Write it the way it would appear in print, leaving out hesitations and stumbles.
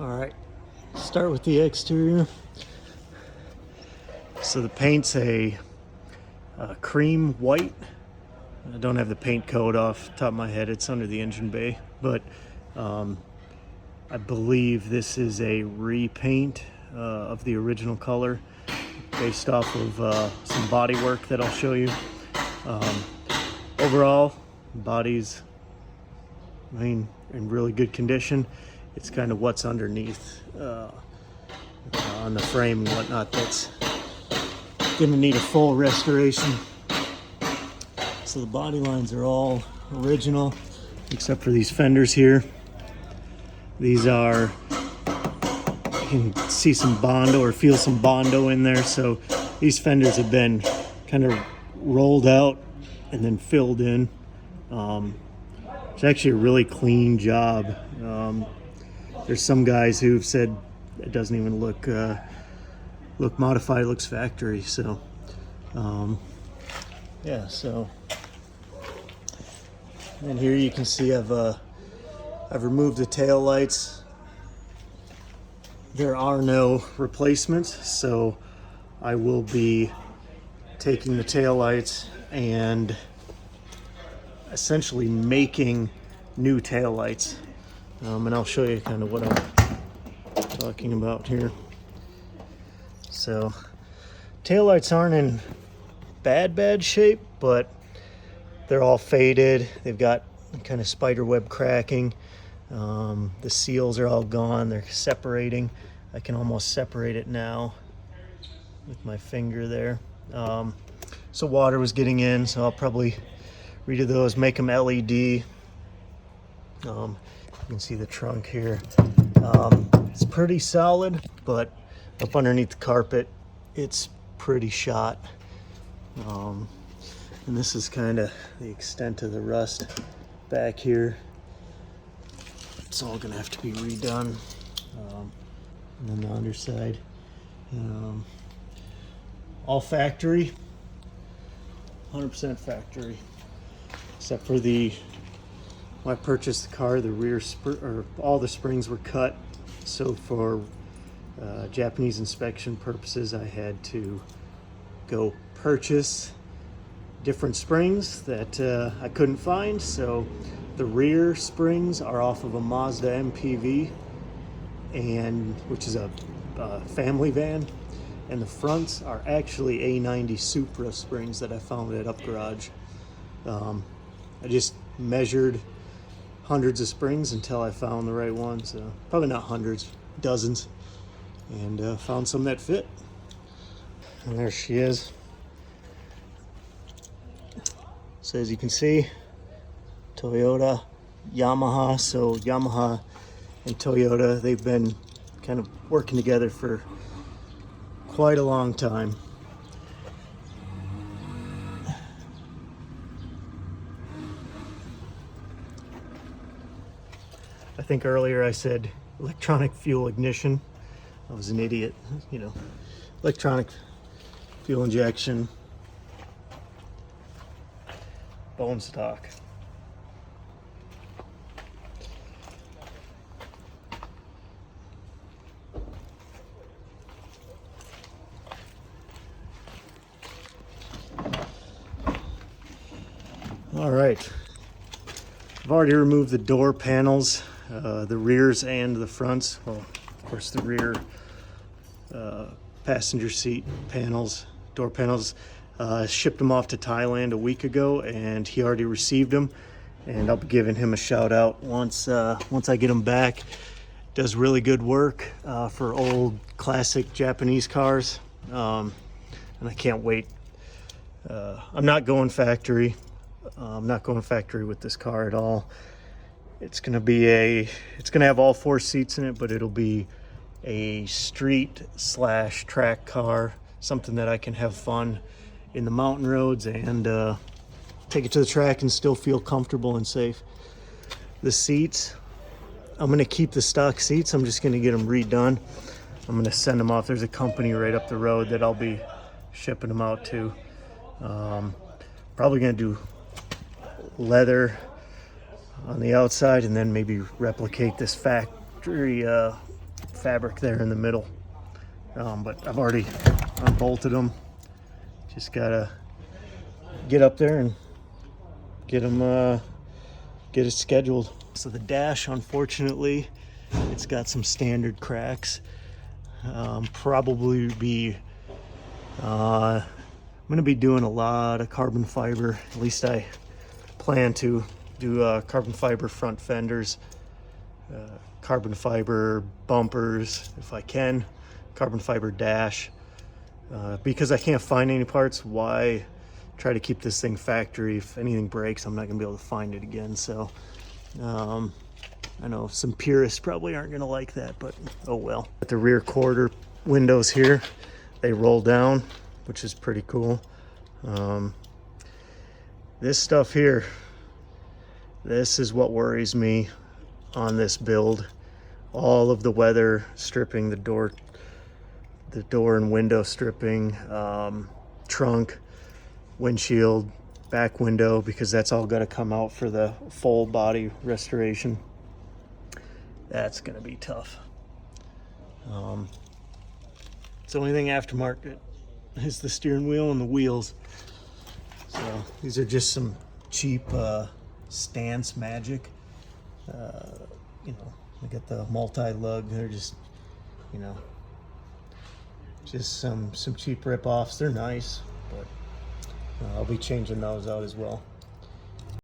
All right, start with the exterior. So the paint's a cream white. I don't have the paint code off the top of my head. It's under the engine bay, but I believe this is a repaint of the original color based off of some body work that I'll show you. Overall, body's, in really good condition. It's kind of what's underneath on the frame and whatnot that's gonna need a full restoration. So the body lines are all original except for these fenders here. These are, you can see some Bondo or feel some Bondo in there. So these fenders have been kind of rolled out and then filled in. It's actually a really clean job. There's some guys who've said it doesn't even look modified, it looks factory. So yeah, so and here you can see I've removed the tail lights. There are no replacements, so I will be taking the tail lights and essentially making new tail lights. And I'll show you kind of what I'm talking about here. So taillights aren't in bad shape, but they're all faded. They've got kind of spider web cracking. The seals are all gone. They're separating. I can almost separate it now with my finger there. So water was getting in, so I'll probably redo those, make them LED. You can see the trunk here. It's pretty solid, but up underneath the carpet, it's pretty shot. And this is kind of the extent of the rust back here. It's all gonna have to be redone. And then the underside. All factory, 100% factory, except for when I purchased the car, the rear all the springs were cut. So for Japanese inspection purposes, I had to go purchase different springs that I couldn't find. So the rear springs are off of a Mazda MPV, which is a family van, and the fronts are actually A90 Supra springs that I found at Up Garage. I just measured hundreds of springs until I found the right one. So probably not hundreds, dozens, and found some that fit. And there she is. So as you can see, Toyota, Yamaha. So Yamaha and Toyota, they've been kind of working together for quite a long time. I think earlier I said electronic fuel ignition. I was an idiot, electronic fuel injection, bone stock. All right, I've already removed the door panels, the rears and the fronts. Well, of course, the rear passenger seat panels, door panels. Shipped them off to Thailand a week ago, and he already received them. And I'll be giving him a shout out once I get him back. Does really good work for old classic Japanese cars, and I can't wait. I'm not going factory. I'm not going factory with this car at all. It's gonna have all 4 seats in it, but it'll be a street/track car, something that I can have fun in the mountain roads and take it to the track and still feel comfortable and safe. The seats, I'm gonna keep the stock seats. I'm just gonna get them redone. I'm gonna send them off. There's a company right up the road that I'll be shipping them out to. Probably gonna do leather on the outside and then maybe replicate this factory fabric there in the middle. But I've already unbolted them. Just gotta get up there and get them, get it scheduled. So the dash, unfortunately, it's got some standard cracks. Probably be, I'm gonna be doing a lot of carbon fiber. At least I plan to do carbon fiber front fenders, carbon fiber bumpers if I can, carbon fiber dash. Because I can't find any parts, why try to keep this thing factory? If anything breaks, I'm not gonna be able to find it again. So I know some purists probably aren't gonna like that, but oh well. At the rear quarter windows here, they roll down, which is pretty cool. This stuff here, this is what worries me on this build. All of the weather stripping, the door and window stripping, trunk, windshield, back window, because that's all got to come out for the full body restoration. That's gonna be tough. It's the only thing aftermarket is the steering wheel and the wheels. So these are just some cheap stance magic. You know, I got the multi-lug. They're just, you know, just some cheap rip-offs. They're nice, but I'll be changing those out as well.